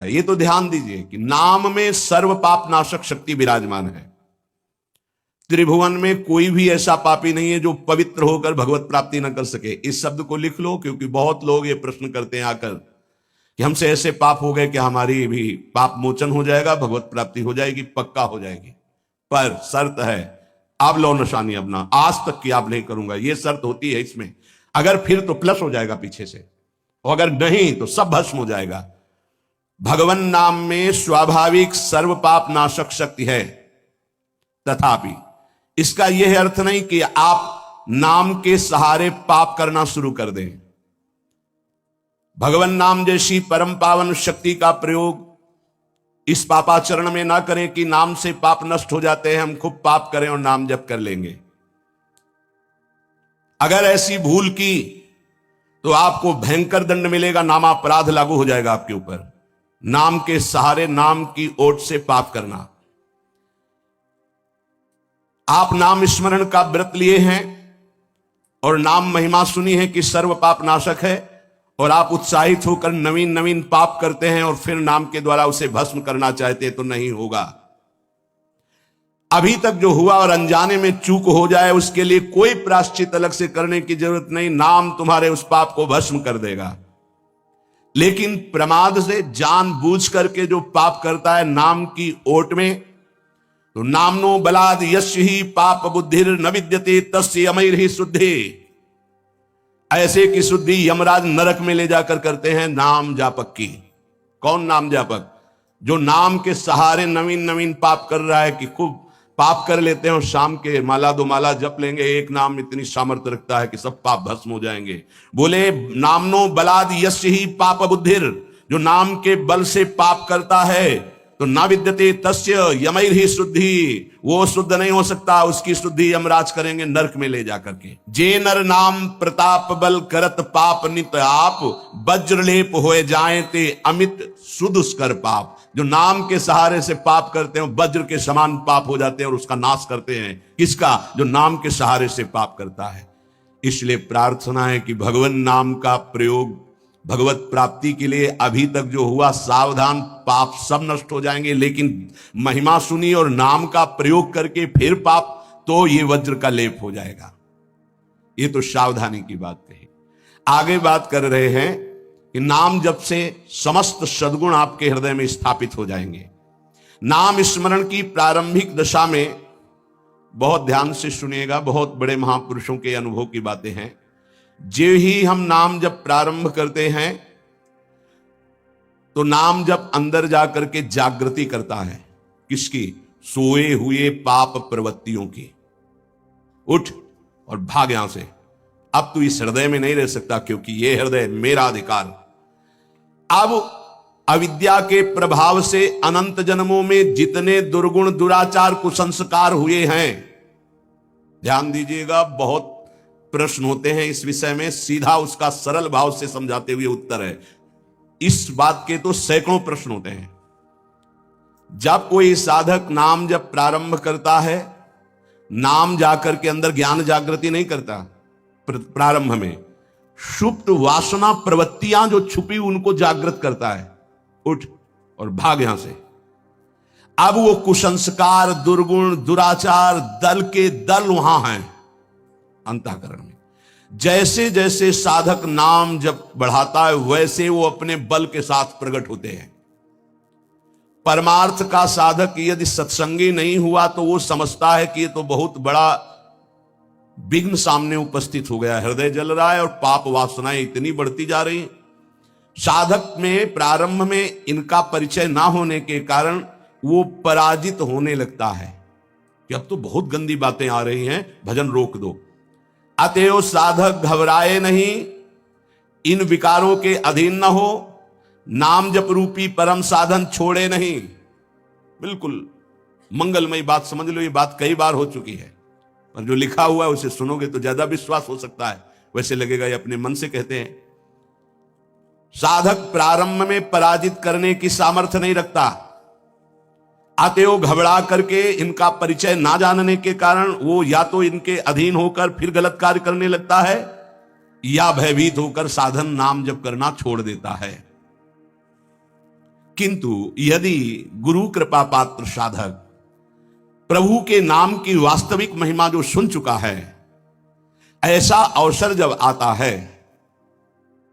ये तो ध्यान दीजिए कि नाम में सर्व पाप नाशक शक्ति विराजमान है। त्रिभुवन में कोई भी ऐसा पापी नहीं है जो पवित्र होकर भगवत प्राप्ति न कर सके। इस शब्द को लिख लो, क्योंकि बहुत लोग ये प्रश्न करते हैं आकर कि हमसे ऐसे पाप हो गए कि हमारी भी पाप मोचन हो जाएगा, भगवत प्राप्ति हो जाएगी, पक्का हो जाएगी। पर शर्त है, आप लो निशानी अपना, आज तक की आप नहीं करूंगा, ये शर्त होती है इसमें। अगर फिर तो प्लस हो जाएगा पीछे से, और अगर नहीं तो सब भस्म हो जाएगा। भगवान नाम में स्वाभाविक सर्व पाप नाशक शक्ति है, तथापि इसका यह अर्थ नहीं कि आप नाम के सहारे पाप करना शुरू कर दें। भगवान नाम जैसी परम पावन शक्ति का प्रयोग इस पापाचरण में ना करें कि नाम से पाप नष्ट हो जाते हैं, हम खूब पाप करें और नाम जप कर लेंगे। अगर ऐसी भूल की तो आपको भयंकर दंड मिलेगा, नामापराध लागू हो जाएगा आपके ऊपर। नाम के सहारे, नाम की ओट से पाप करना। आप नाम स्मरण का व्रत लिए हैं और नाम महिमा सुनी है कि सर्व पाप नाशक है, और आप उत्साहित होकर नवीन नवीन पाप करते हैं और फिर नाम के द्वारा उसे भस्म करना चाहते हैं, तो नहीं होगा। अभी तक जो हुआ और अनजाने में चूक हो जाए उसके लिए कोई प्रायश्चित अलग से करने की जरूरत नहीं, नाम तुम्हारे उस पाप को भस्म कर देगा। लेकिन प्रमाद से जानबूझ करके जो पाप करता है नाम की ओट में, तो नामनो बलाद यस्य ही पाप बुद्धिर न विद्यते तस्य अमैर ही शुद्धि। ऐसे की शुद्धि यमराज नरक में ले जाकर करते हैं नाम जापक की। कौन नाम जापक? जो नाम के सहारे नवीन नवीन पाप कर रहा है कि खूब पाप कर लेते हैं और शाम के माला दो माला जप लेंगे, एक नाम इतनी सामर्थ्य रखता है कि सब पाप भस्म हो जाएंगे। बोले नामनो बलाद यस्य ही पाप बुद्धिर, जो नाम के बल से पाप करता है तो ना विद्यते तस्य यमैर ही शुद्धि, वो शुद्ध नहीं हो सकता, उसकी शुद्धि यमराज करेंगे नरक में ले जाकर के। जे नर नाम प्रताप बल करत पाप नित आप, वज्रलेप होए जाए ते अमित सुदुष्कर पाप। जो नाम के सहारे से पाप करते हैं वज्र के समान पाप हो जाते हैं और उसका नाश करते हैं। किसका? जो नाम के सहारे से पाप करता है। इसलिए प्रार्थना है कि भगवान नाम का प्रयोग भगवत प्राप्ति के लिए अभी तक जो हुआ, सावधान, पाप सब नष्ट हो जाएंगे। लेकिन महिमा सुनी और नाम का प्रयोग करके फिर पाप, तो ये वज्र का लेप हो जाएगा। ये तो सावधानी की बात कही। आगे बात कर रहे हैं कि नाम जप से समस्त सद्गुण आपके हृदय में स्थापित हो जाएंगे। नाम स्मरण की प्रारंभिक दशा में, बहुत ध्यान से सुनिएगा, बहुत बड़े महापुरुषों के अनुभव की बातें हैं। जो ही हम नाम जब प्रारंभ करते हैं तो नाम जब अंदर जाकर के जागृति करता है। किसकी? सोए हुए पाप प्रवृत्तियों की। उठ और भाग यहां से, अब तू इस हृदय में नहीं रह सकता, क्योंकि यह हृदय मेरा अधिकार। अब अविद्या के प्रभाव से अनंत जन्मों में जितने दुर्गुण दुराचार कुसंस्कार हुए हैं, ध्यान दीजिएगा, बहुत प्रश्न होते हैं इस विषय में, सीधा उसका सरल भाव से समझाते हुए उत्तर है। इस बात के तो सैकड़ों प्रश्न होते हैं। जब कोई साधक नाम जब प्रारंभ करता है, नाम जाकर के अंदर ज्ञान जागृति नहीं करता, प्रारंभ में सुप्त वासना प्रवृत्तियां जो छुपी उनको जागृत करता है। उठ और भाग यहां से। अब वो कुसंस्कार, दुर्गुण, दुराचार दल के दल वहां हैं अंतःकरण में। जैसे जैसे साधक नाम जब बढ़ाता है वैसे वो अपने बल के साथ प्रकट होते हैं। परमार्थ का साधक यदि सत्संगी नहीं हुआ तो वो समझता है कि ये तो बहुत बड़ा विघ्न सामने उपस्थित हो गया, हृदय जल रहा है और पाप वासनाएं इतनी बढ़ती जा रही। साधक में प्रारंभ में इनका परिचय ना होने के कारण वो पराजित होने लगता है कि अब तो बहुत गंदी बातें आ रही हैं, भजन रोक दो। अतएव साधक घबराए नहीं, इन विकारों के अधीन न हो, नाम जप रूपी परम साधन छोड़े नहीं। बिल्कुल मंगलमयी बात समझ लो, ये बात कई बार हो चुकी है, पर जो लिखा हुआ है उसे सुनोगे तो ज्यादा विश्वास हो सकता है, वैसे लगेगा ये अपने मन से कहते हैं। साधक प्रारंभ में पराजित करने की सामर्थ्य नहीं रखता। अतएव घबरा करके इनका परिचय ना जानने के कारण वो या तो इनके अधीन होकर फिर गलत कार्य करने लगता है, या भयभीत होकर साधन नाम जप करना छोड़ देता है। किंतु यदि गुरु कृपा पात्र साधक प्रभु के नाम की वास्तविक महिमा जो सुन चुका है, ऐसा अवसर जब आता है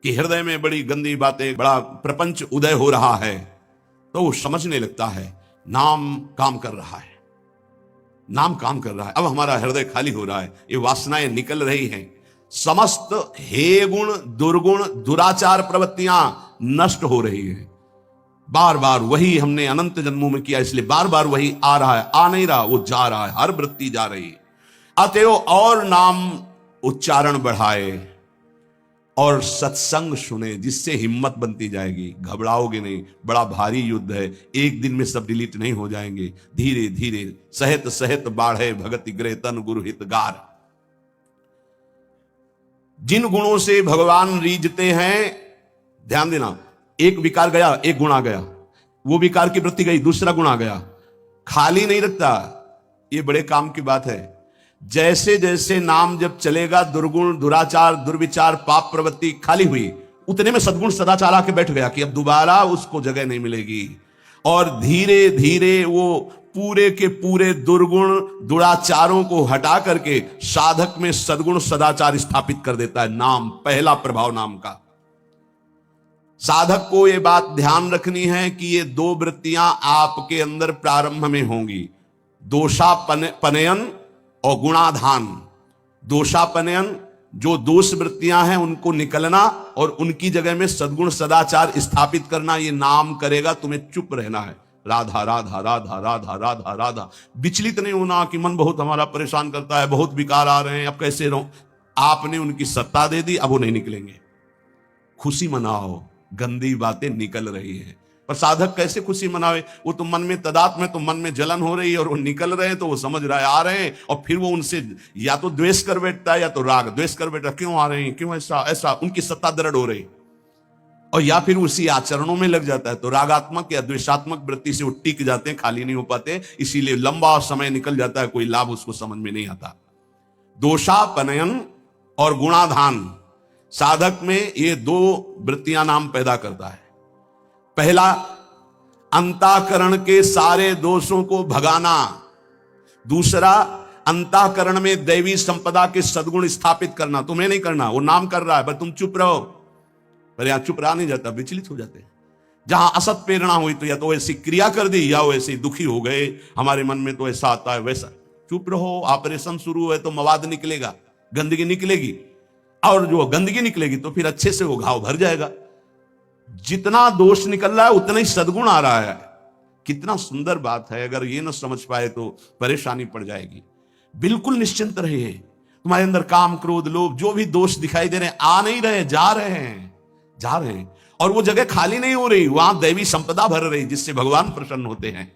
कि हृदय में बड़ी गंदी बातें, बड़ा प्रपंच उदय हो रहा है, तो वो समझने लगता है नाम काम कर रहा है, नाम काम कर रहा है। अब हमारा हृदय खाली हो रहा है, ये वासनाएं निकल रही हैं, समस्त हे गुण दुर्गुण दुराचार प्रवृत्तियां नष्ट हो रही हैं। बार बार वही हमने अनंत जन्मों में किया, इसलिए बार बार वही आ रहा है, आ नहीं रहा, वो जा रहा है, हर वृत्ति जा रही है। अतएव और नाम उच्चारण बढ़ाए और सत्संग सुने, जिससे हिम्मत बनती जाएगी, घबराओगे नहीं। बड़ा भारी युद्ध है, एक दिन में सब डिलीट नहीं हो जाएंगे, धीरे धीरे सहत सहत बाढ़े भगति गृह तन गुरु हितगार। जिन गुणों से भगवान रीझते हैं, ध्यान देना, एक विकार गया, एक गुण आ गया, वो विकार की वृत्ति गई, दूसरा गुण आ गया, खाली नहीं रखता। ये बड़े काम की बात है। जैसे जैसे नाम जब चलेगा, दुर्गुण दुराचार दुर्विचार पाप प्रवृत्ति खाली हुई, उतने में सद्गुण सदाचार आके बैठ गया कि अब दोबारा उसको जगह नहीं मिलेगी। और धीरे धीरे वो पूरे के पूरे दुर्गुण दुराचारों को हटा करके साधक में सद्गुण सदाचार स्थापित कर देता है। नाम, पहला प्रभाव नाम का। साधक को यह बात ध्यान रखनी है कि ये दो वृत्तियां आपके अंदर प्रारंभ में होंगी, दोषापनयन और गुणाधान। दोषापनयन, जो दोष वृत्तियां हैं उनको निकलना और उनकी जगह में सद्गुण सदाचार स्थापित करना, ये नाम करेगा। तुम्हें चुप रहना है, राधा राधा राधा राधा राधा राधा, विचलित नहीं होना कि मन बहुत हमारा परेशान करता है, बहुत विकार आ रहे हैं, अब कैसे रहूं। आपने उनकी सत्ता दे दी, अब वो नहीं निकलेंगे। खुशी मनाओ, गंदी बातें निकल रही हैं। पर साधक कैसे खुशी मनावे? वो तो मन में तदात्म में, तो मन में जलन हो रही है और वो निकल रहे हैं, तो वो समझ रहा है आ रहे हैं, और फिर वो उनसे या तो द्वेष कर बैठता है या तो राग द्वेष कर बैठता है, क्यों आ रहे हैं, क्यों ऐसा ऐसा, उनकी सत्ता दृढ़ हो रही, और या फिर उसी आचरणों में लग जाता है। तो रागात्मक या द्वेषात्मक वृत्ति से वो टिक जाते हैं, खाली नहीं हो पाते, इसीलिए लंबा समय निकल जाता है, कोई लाभ उसको समझ में नहीं आता। दोषापनयन और गुणाधान, साधक में ये दो वृत्तियां नाम पैदा करता है। पहला, अंतःकरण के सारे दोषों को भगाना। दूसरा, अंतःकरण में दैवी संपदा के सद्गुण स्थापित करना। तुम्हें नहीं करना, वो नाम कर रहा है, पर तुम चुप रहो। पर यहां चुप रहा नहीं जाता, विचलित हो जाते हैं। जहां असत प्रेरणा हुई तो या तो ऐसी क्रिया कर दी, या वैसे दुखी हो गए, हमारे मन में तो ऐसा आता है वैसा। चुप रहो, ऑपरेशन शुरू है तो मवाद निकलेगा, गंदगी निकलेगी, और जो गंदगी निकलेगी तो फिर अच्छे से वो घाव भर जाएगा। जितना दोष निकल रहा है उतना ही सद्गुण आ रहा है। कितना सुंदर बात है, अगर ये न समझ पाए तो परेशानी पड़ जाएगी। बिल्कुल निश्चिंत रहिए, तुम्हारे अंदर काम क्रोध लोभ जो भी दोष दिखाई दे रहे हैं, आ नहीं रहे, जा रहे हैं, जा रहे हैं, और वो जगह खाली नहीं हो रही, वहां दैवी संपदा भर रही, जिससे भगवान प्रसन्न होते हैं।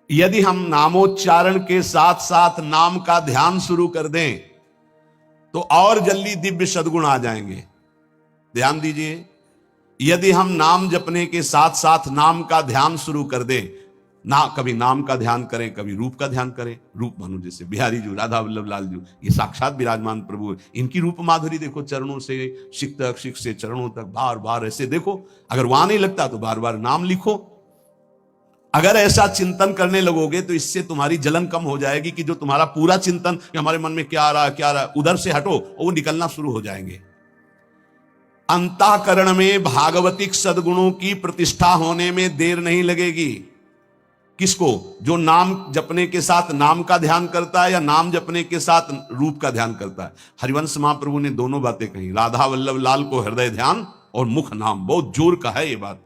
यदि हम नामोच्चारण के साथ साथ नाम का ध्यान शुरू कर दें तो और जल्दी दिव्य सद्गुण आ जाएंगे। ध्यान दीजिए, यदि हम नाम जपने के साथ साथ नाम का ध्यान शुरू कर दें, ना कभी नाम का ध्यान करें, कभी रूप का ध्यान करें। रूप मानो जैसे बिहारी जी, राधा वल्लभ लाल जी, ये साक्षात विराजमान प्रभु है, इनकी रूप माधुरी देखो, चरणों से शिख तक, शिख से चरणों तक, बार बार ऐसे देखो। अगर वहां नहीं लगता तो बार बार नाम लिखो। अगर ऐसा चिंतन करने लगोगे तो इससे तुम्हारी जलन कम हो जाएगी, कि जो तुम्हारा पूरा चिंतन कि हमारे मन में क्या आ रहा क्या आ रहा, उधर से हटो, वो निकलना शुरू हो जाएंगे। अंतःकरण में भागवतिक सद्गुणों की प्रतिष्ठा होने में देर नहीं लगेगी। किसको? जो नाम जपने के साथ नाम का ध्यान करता है, या नाम जपने के साथ रूप का ध्यान करता है। हरिवंश महाप्रभु ने दोनों बातें कही, राधा वल्लभ लाल को हृदय ध्यान और मुख नाम, बहुत जोर का है ये बात।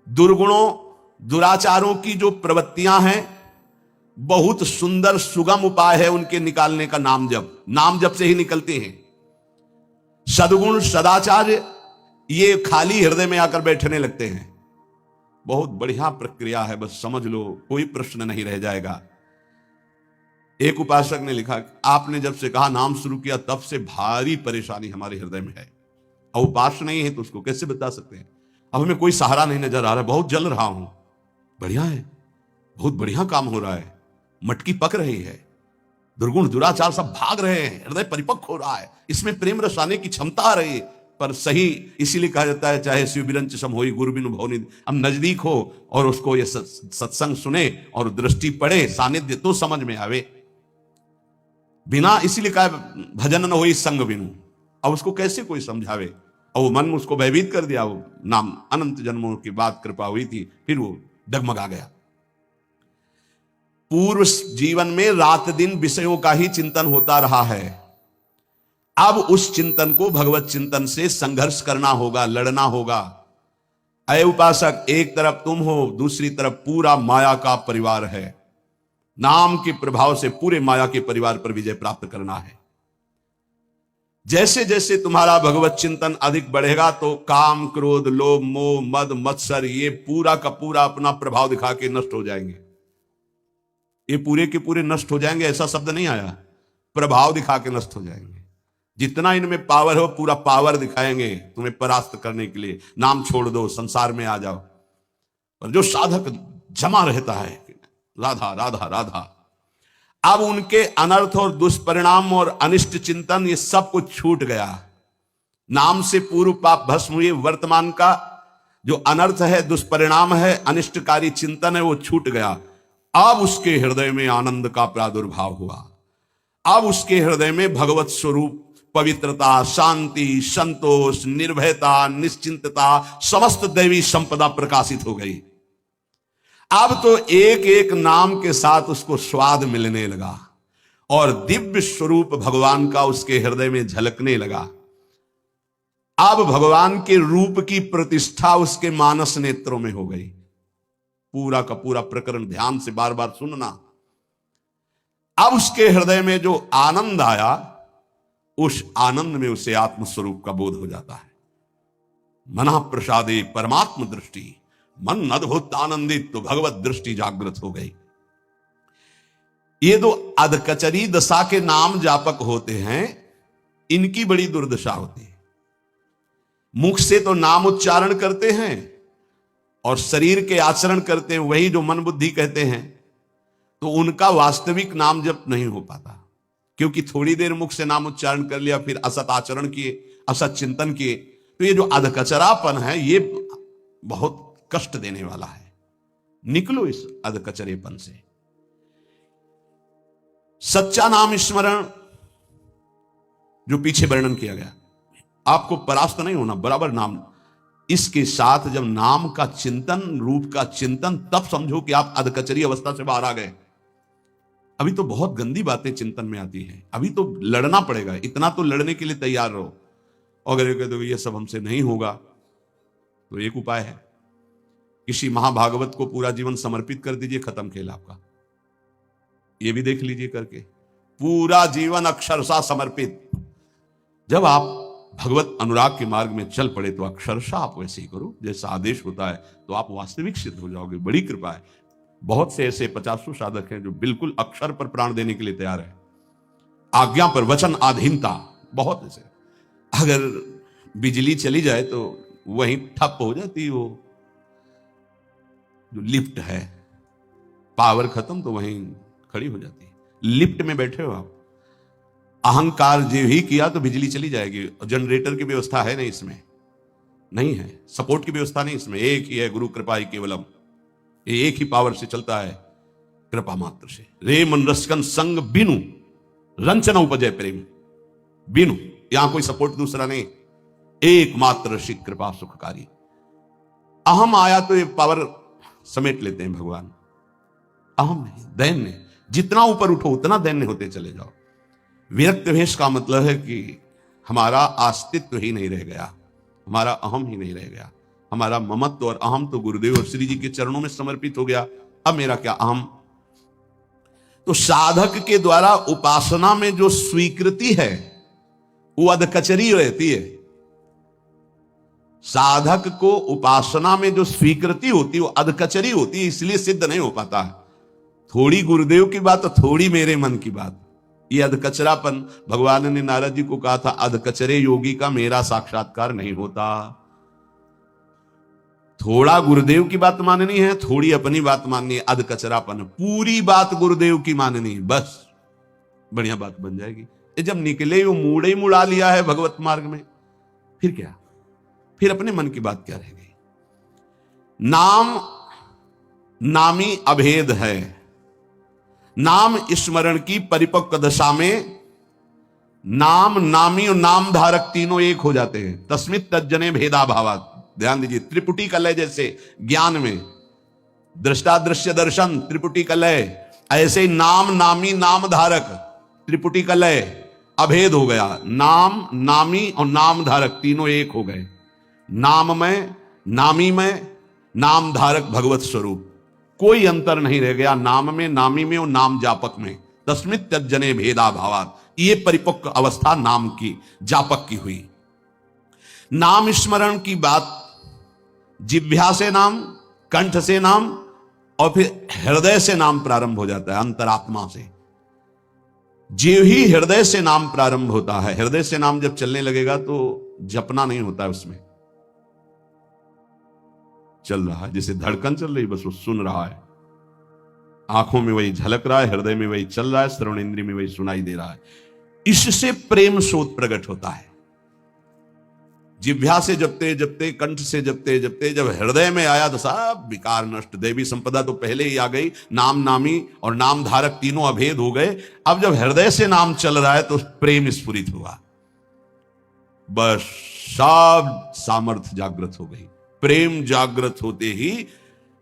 दुर्गुणों दुराचारों की जो प्रवृत्तियां हैं, बहुत सुंदर सुगम उपाय है उनके निकालने का नाम जप। नाम जप से ही निकलते हैं। सद्गुण सदाचार ये खाली हृदय में आकर बैठने लगते हैं। बहुत बढ़िया प्रक्रिया है, बस समझ लो, कोई प्रश्न नहीं रह जाएगा। एक उपासक ने लिखा, आपने जब से कहा नाम शुरू किया तब से भारी परेशानी हमारे हृदय में है, और उपास नहीं है तो उसको कैसे बता सकते हैं। अब हमें कोई सहारा नहीं नजर आ रहा है, बहुत जल रहा हूं। बढ़िया है, बहुत बढ़िया काम हो रहा है, मटकी पक रही है, दुर्गुण दुराचार सब भाग रहे हैं, हृदय परिपक्व हो रहा है, इसमें प्रेम रस आने की क्षमता आ रही है। पर सही इसीलिए कहा जाता है चाहे शिव बिरंच सम होई गुरु बिनु भवनि। अब नजदीक हो और उसको ये सत्संग सुने और दृष्टि पड़े, सानिध्य तो समझ में आवे। बिना इसीलिए कहा भजन न होई संग बिनु। अब उसको कैसे कोई समझावे, और वो मन में उसको भयभीत कर दिया। वो नाम अनंत जन्मों की बात कृपा हुई थी, फिर वो डगमगा गया। पूर्व जीवन में रात दिन विषयों का ही चिंतन होता रहा है। अब उस चिंतन को भगवत चिंतन से संघर्ष करना होगा, लड़ना होगा। अय उपासक, एक तरफ तुम हो, दूसरी तरफ पूरा माया का परिवार है। नाम के प्रभाव से पूरे माया के परिवार पर विजय प्राप्त करना है। जैसे जैसे तुम्हारा भगवत चिंतन अधिक बढ़ेगा तो काम, क्रोध, लोभ, मोह, मद, मत्सर ये पूरा का पूरा अपना प्रभाव दिखा के नष्ट हो जाएंगे। ये पूरे के पूरे नष्ट हो जाएंगे ऐसा शब्द नहीं आया, प्रभाव दिखा के नष्ट हो जाएंगे। जितना इनमें पावर हो पूरा पावर दिखाएंगे तुम्हें परास्त करने के लिए। नाम छोड़ दो, संसार में आ जाओ। और जो साधक जमा रहता है राधा राधा राधा, अब उनके अनर्थ और दुष्परिणाम और अनिष्ट चिंतन ये सब कुछ छूट गया। नाम से पूर्व पाप भस्म हुए। वर्तमान का जो अनर्थ है, दुष्परिणाम है, अनिष्टकारी चिंतन है, वो छूट गया। अब उसके हृदय में आनंद का प्रादुर्भाव हुआ। अब उसके हृदय में भगवत स्वरूप, पवित्रता, शांति, संतोष, निर्भयता, निश्चिंतता, समस्त दैवी संपदा प्रकाशित हो गई। अब तो एक एक नाम के साथ उसको स्वाद मिलने लगा और दिव्य स्वरूप भगवान का उसके हृदय में झलकने लगा। अब भगवान के रूप की प्रतिष्ठा उसके मानस नेत्रों में हो गई। पूरा का पूरा प्रकरण ध्यान से बार बार सुनना। अब उसके हृदय में जो आनंद आया, उस आनंद में उसे आत्मस्वरूप का बोध हो जाता है। मना प्रसादे परमात्म दृष्टि, मन अद्भुत आनंदित, तो भगवत दृष्टि जागृत हो गई। ये दो अधकचरी दशा के नाम जापक होते हैं, इनकी बड़ी दुर्दशा होती है। मुख से तो नाम उच्चारण करते हैं और शरीर के आचरण करते हैं, वही जो मन बुद्धि कहते हैं, तो उनका वास्तविक नाम जप नहीं हो पाता। क्योंकि थोड़ी देर मुख से नाम उच्चारण कर लिया, फिर असत आचरण किए, असत चिंतन किए, तो ये जो अधकचरापन है ये बहुत कष्ट देने वाला है। निकलो इस अधकचरेपन से। सच्चा नाम स्मरण जो पीछे वर्णन किया गया, आपको परास्त नहीं होना, बराबर नाम। इसके साथ जब नाम का चिंतन, रूप का चिंतन, तब समझो कि आप अधकचरी अवस्था से बाहर आ गए। अभी तो बहुत गंदी बातें चिंतन में आती हैं, अभी तो लड़ना पड़ेगा। इतना तो लड़ने के लिए तैयार रहो। अगर ये कह दो ये सब हमसे नहीं होगा, तो एक उपाय है, किसी महाभागवत को पूरा जीवन समर्पित कर दीजिए, खत्म खेल आपका। ये भी देख लीजिए करके, पूरा जीवन अक्षरशः समर्पित। जब आप भगवत अनुराग के मार्ग में चल पड़े तो अक्षरशः आप वैसे ही करो जैसा आदेश होता है, तो आप वास्तविक सिद्ध हो जाओगे। बड़ी कृपा है। बहुत से ऐसे 50 साधक हैं जो बिल्कुल अक्षर पर प्राण देने के लिए तैयार है। आज्ञा पर वचन आधीनता, बहुत ऐसे। अगर बिजली चली जाए तो वहीं ठप हो जाती, वो जो लिफ्ट है, पावर खत्म तो वहीं खड़ी हो जाती है। लिफ्ट में बैठे हो आप, अहंकार जो ही किया तो बिजली चली जाएगी। जनरेटर की व्यवस्था है नहीं इसमें, नहीं है सपोर्ट की व्यवस्था नहीं इसमें। एक ही है, गुरु कृपा ही केवलम। ये एक ही पावर से चलता है, कृपा मात्र से। रे मन रसकन संग बिनु रंचन उपजय प्रेम। बिनु, यहां कोई सपोर्ट दूसरा नहीं, एकमात्र ऋषि कृपा सुखकारी। अहम आया तो ये पावर समेट लेते हैं भगवान। अहम नहीं, दैन्य। जितना ऊपर उठो उतना दैन्य होते चले जाओ। विरक्त भेष का मतलब है कि हमारा अस्तित्व ही नहीं रह गया, हमारा अहम ही नहीं रह गया। हमारा ममत्व और अहम तो गुरुदेव और श्री जी के चरणों में समर्पित हो गया। अब मेरा क्या अहम। तो साधक के द्वारा उपासना में जो स्वीकृति है वो अधकचरी रहती है। साधक को उपासना में जो स्वीकृति होती है वो अधकचरी होती है, इसलिए सिद्ध नहीं हो पाता है। थोड़ी गुरुदेव की बात और थोड़ी मेरे मन की बात, ये अधकचरापन। भगवान ने नारद जी को कहा था, अधकचरे योगी का मेरा साक्षात्कार नहीं होता। थोड़ा गुरुदेव की बात माननी है, थोड़ी अपनी बात माननी है, अधकचरापन। पूरी बात गुरुदेव की माननी है, बस बढ़िया बात बन जाएगी। जब निकले वो मूड़े ही मुड़ा लिया है भगवत मार्ग में, फिर क्या, फिर अपने मन की बात क्या रह गई। नाम नामी अभेद है। नाम स्मरण की परिपक्व दशा में नाम नामी और नाम धारक तीनों एक हो जाते हैं। तस्मित तज्जने भेदा भावात। ध्यान दीजिए, त्रिपुटी कलय जैसे ज्ञान में दृष्टा दृश्य दर्शन त्रिपुटी कलय, ऐसे ही नाम नामी नाम धारक त्रिपुटी कलय अभेद हो गया। नाम नामी और नाम धारक तीनों एक हो गए। नाम में, नामी में, नाम धारक भगवत स्वरूप, कोई अंतर नहीं रह गया नाम में, नामी में और नाम जापक में। तस्मित तज्जने भेदा भावात, ये परिपक्व अवस्था नाम की जापक की हुई। नाम स्मरण की बात जिह्वा से नाम, कंठ से नाम और फिर हृदय से नाम प्रारंभ हो जाता है, अंतरात्मा से। जीव ही हृदय से नाम प्रारंभ होता है। हृदय से नाम जब चलने लगेगा तो जपना नहीं होता है, उसमें चल रहा है, जैसे धड़कन चल रही, बस वो सुन रहा है। आंखों में वही झलक रहा है, हृदय में वही चल रहा है, श्रवण इंद्रिय में वही सुनाई दे रहा है। इससे प्रेम सोत प्रकट होता है। जिह्वा से जपते जपते, कंठ से जपते जपते जब हृदय में आया तो सब विकार नष्ट। देवी संपदा तो पहले ही आ गई, नाम नामी और नाम धारक तीनों अभेद हो गए। अब जब हृदय से नाम चल रहा है तो प्रेम स्फुरित हुआ, बस सब सामर्थ्य जागृत हो गई। प्रेम जागृत होते ही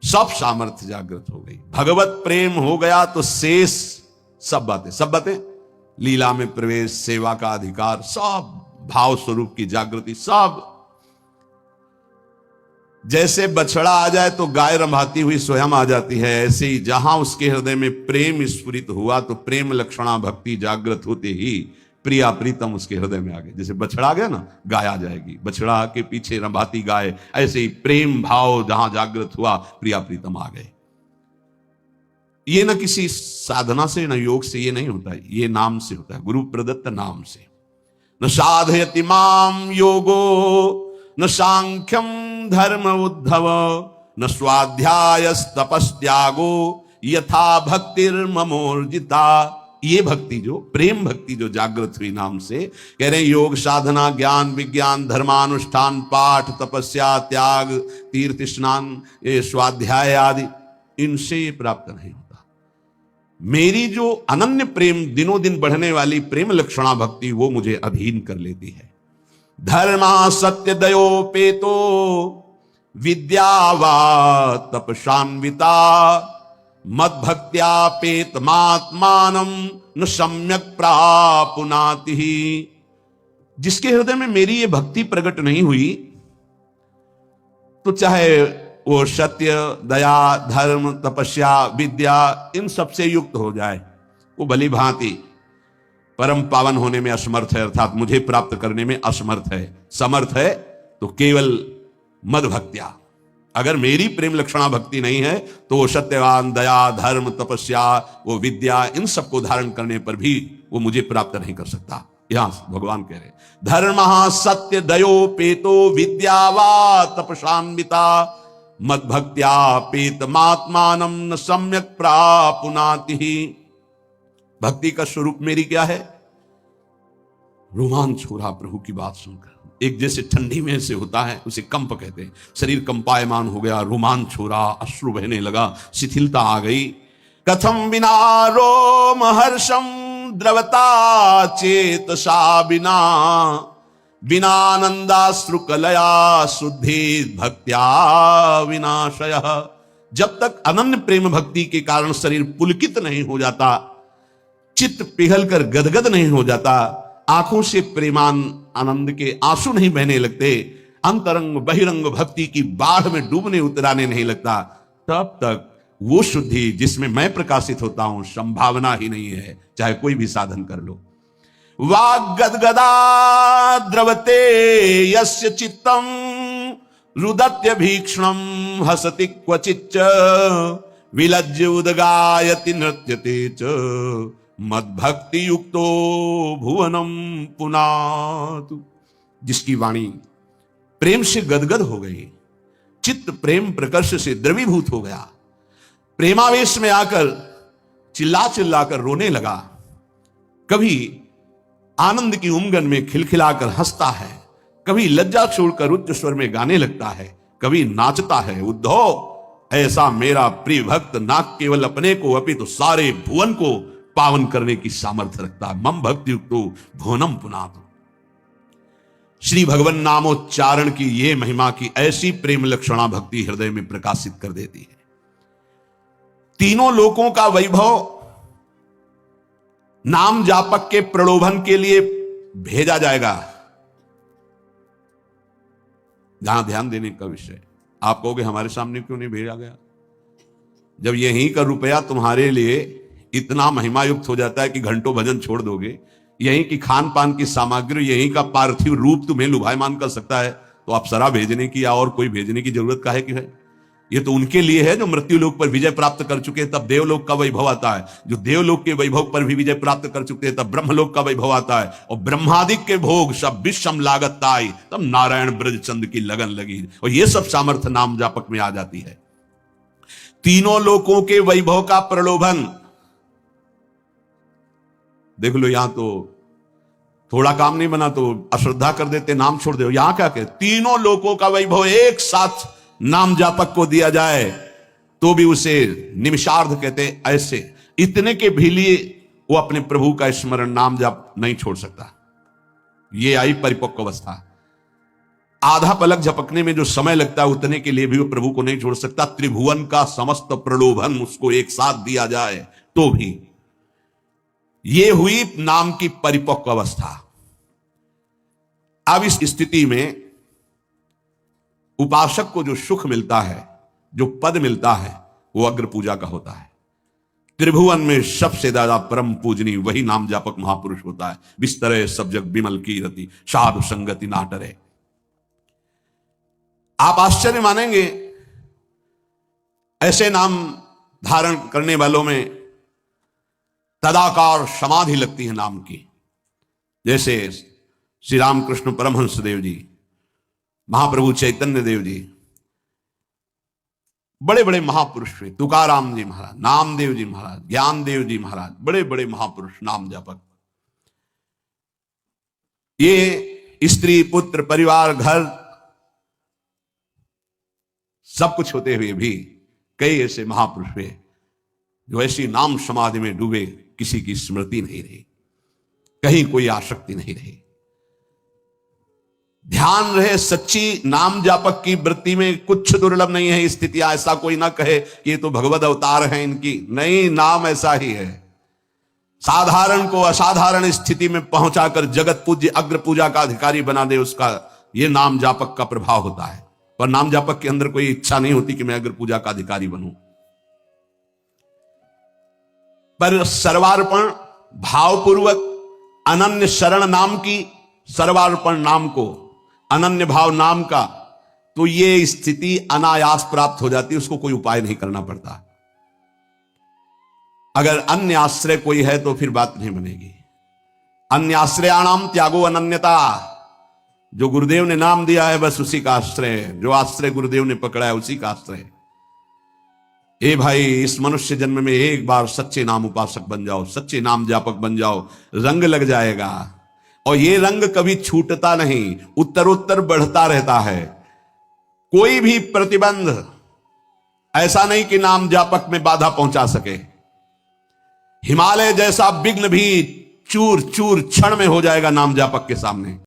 सब सामर्थ्य जागृत हो गई। भगवत प्रेम हो गया तो शेष सब बातें, लीला में प्रवेश, सेवा का अधिकार, सब भाव स्वरूप की जागृति, सब। जैसे बछड़ा आ जाए तो गाय रंभाती हुई स्वयं आ जाती है, ऐसे ही जहां उसके हृदय में प्रेम स्फुरित हुआ तो प्रेम लक्षणा भक्ति जागृत होते ही प्रिया प्रीतम उसके हृदय में आ गए। जैसे बछड़ा आ गया ना, गाय आ जाएगी, बछड़ा के पीछे रंभाती गाय, ऐसे ही प्रेम भाव जहां जागृत हुआ प्रिया प्रीतम आ गए। ये न किसी साधना से, न योग से ये नहीं होता है, ये नाम से होता है, गुरु प्रदत्त नाम से। न साधयति माम योगो न सांख्यम धर्म उद्धव न स्वाध्याय तपस्त्यागो यथा भक्तिर्ममोर्जिता। ये भक्ति जो प्रेम भक्ति जो जागृत हुई नाम से, कह रहे हैं योग साधना, ज्ञान विज्ञान, धर्मानुष्ठान, पाठ, तपस्या, त्याग, तीर्थ स्नान, ये स्वाध्याय आदि, इनसे ये प्राप्त नहीं होता। मेरी जो अनन्य प्रेम, दिनों दिन बढ़ने वाली प्रेम लक्षणा भक्ति, वो मुझे अधीन कर लेती है। धर्मा सत्य दयोपेतो विद्या वा तपशान्विता मद भक्त्यापेतमात्मानम न सम्यक प्रापुनाति। जिसके हृदय में मेरी ये भक्ति प्रकट नहीं हुई तो चाहे वो सत्य, दया, धर्म, तपस्या, विद्या, इन सबसे युक्त हो जाए, वो भली भांति परम पावन होने में असमर्थ है, अर्थात मुझे प्राप्त करने में असमर्थ है। समर्थ है तो केवल मद भक्त्या। अगर मेरी प्रेम लक्षणा भक्ति नहीं है तो वो सत्यवान, दया, धर्म, तपस्या, वो विद्या, इन सबको धारण करने पर भी वो मुझे प्राप्त नहीं कर सकता। यहां भगवान कह रहे धर्म सत्य दयोपेतो विद्या वा तपशान्विता मद भक्त्यापेतमात्मानं न सम्यक प्रापुनाति। भक्ति का स्वरूप मेरी क्या है? रोमांच हो रहा प्रभु की बात सुनकर। एक जैसे ठंडी में से होता है, उसे कंप कहते हैं। शरीर कंपायमान हो गया, रोमांच हो रहा, अश्रु बहने लगा, शिथिलता आ गई। कथम विना रोम हर्षम द्रवता चेतसा बिना बिनानंदाश्रुकलया शुद्धि भक्त्या विनाशय। जब तक अनन्य प्रेम भक्ति के कारण शरीर पुलकित नहीं हो जाता, चित्त पिघल कर गदगद नहीं हो जाता, आंखों से प्रेमान आनंद के आंसू नहीं बहने लगते, अंतरंग बहिरंग भक्ति की बाढ़ में डूबने उतराने नहीं लगता, तब तक वो शुद्धि जिसमें मैं प्रकाशित होता हूं संभावना ही नहीं है, चाहे कोई भी साधन कर लो। वाग गदगदा द्रवते यस्य चित्तम रुदत्य भीक्षणम हसति क्वचिच्च विलज्य उदगायति नृत्यते च मद भक्ति युक्तो भुवनम पुनातु। जिसकी वाणी प्रेम से गदगद हो गई, चित्त प्रेम प्रकर्ष से द्रवीभूत हो गया, प्रेमावेश में आकर चिल्ला चिल्लाकर रोने लगा, कभी आनंद की उमंगन में खिलखिलाकर हंसता है, कभी लज्जा छोड़कर उच्च स्वर में गाने लगता है, कभी नाचता है। उद्धव, ऐसा मेरा प्रिय भक्त ना केवल अपने को अपितु सारे भुवन को पावन करने की सामर्थ्य रखता है। मम भक्ति युक्तो भुवनम पुनातु। श्री भगवान नामोच्चारण की ये महिमा की ऐसी प्रेम लक्षणा भक्ति हृदय में प्रकाशित कर देती है। तीनों लोकों का वैभव नाम जापक के प्रलोभन के लिए भेजा जाएगा। जहां ध्यान देने का विषय, आप कहोगे हमारे सामने क्यों नहीं भेजा गया? जब यहीं का रुपया तुम्हारे लिए इतना महिमा युक्त हो जाता है कि घंटों भजन छोड़ दोगे, यहीं की खान पान की सामग्री, यहीं का पार्थिव रूप तुम्हें लुभायमान कर सकता है, तो अप्सरा भेजने की या और कोई भेजने की जरूरत काहे की है? ये तो उनके लिए है जो मृत्यु लोक पर विजय प्राप्त कर चुके हैं, तब देवलोक का वैभव आता है। जो देवलोक के वैभव पर भी विजय प्राप्त कर चुके हैं, तब ब्रह्मलोक का वैभव आता है। और ब्रह्मादिक के भोग सब विषम लागत ताई, तब नारायण ब्रज चंद की लगन लगी। और ये सब सामर्थ्य नाम जापक में आ जाती है। तीनों लोकों के वैभव का प्रलोभन देख लो। यहां तो थोड़ा काम नहीं बना तो अश्रद्धा कर देते, नाम छोड़ दो। यहां क्या कहते? तीनों लोकों का वैभव एक साथ नाम जापक को दिया जाए तो भी उसे निमिषार्ध कहते। ऐसे इतने के भी लिए वो अपने प्रभु का स्मरण नाम जाप नहीं छोड़ सकता। ये आई परिपक्व अवस्था। आधा पलक झपकने में जो समय लगता है उतने के लिए भी वो प्रभु को नहीं छोड़ सकता। त्रिभुवन का समस्त प्रलोभन उसको एक साथ दिया जाए तो भी। ये हुई नाम की परिपक्व अवस्था। अब इस स्थिति में उपासक को जो सुख मिलता है, जो पद मिलता है, वो अग्र पूजा का होता है। त्रिभुवन में सबसे ज्यादा परम पूजनी वही नाम जापक महापुरुष होता है। बिस्तरे सब जग बिमल की रति, साधु संगति ना टरे। आप आश्चर्य मानेंगे, ऐसे नाम धारण करने वालों में तदाकार समाधि लगती है नाम की। जैसे श्री रामकृष्ण परमहंस देव जी, महाप्रभु चैतन्य देव जी, बड़े बड़े महापुरुष हुए। तुकाराम जी महाराज, नामदेव जी महाराज, ज्ञानदेव जी महाराज, बड़े बड़े महापुरुष नाम जापक। ये स्त्री पुत्र परिवार घर सब कुछ होते हुए भी कई ऐसे महापुरुष हुए जो ऐसी नाम समाधि में डूबे, किसी की स्मृति नहीं रही, कहीं कोई आसक्ति नहीं रही। ध्यान रहे, सच्ची नाम जापक की वृत्ति में कुछ दुर्लभ नहीं है स्थितियां। ऐसा कोई ना कहे कि ये तो भगवत अवतार है इनकी, नहीं, नाम ऐसा ही है। साधारण को असाधारण स्थिति में पहुंचाकर जगत पूज्य अग्र पूजा का अधिकारी बना दे, उसका ये नाम जापक का प्रभाव होता है। पर नाम जापक के अंदर कोई इच्छा नहीं होती कि मैं अग्र पूजा का अधिकारी बनूं। पर सर्वार्पण भावपूर्वक अनन्य शरण नाम की, सर्वार्पण नाम को, अनन्य भाव नाम का, तो ये स्थिति अनायास प्राप्त हो जाती है। उसको कोई उपाय नहीं करना पड़ता। अगर अन्य आश्रय कोई है तो फिर बात नहीं बनेगी। अन्य आश्रयाणाम त्यागो अनन्यता। जो गुरुदेव ने नाम दिया है बस उसी का आश्रय है। जो आश्रय गुरुदेव ने पकड़ा है उसी का आश्रय। ए भाई, इस मनुष्य जन्म में एक बार सच्चे नाम उपासक बन जाओ, सच्चे नाम जापक बन जाओ, रंग लग जाएगा। और ये रंग कभी छूटता नहीं, उत्तरोत्तर बढ़ता रहता है। कोई भी प्रतिबंध ऐसा नहीं कि नाम जापक में बाधा पहुंचा सके। हिमालय जैसा विघ्न भी चूर चूर क्षण में हो जाएगा नाम जापक के सामने।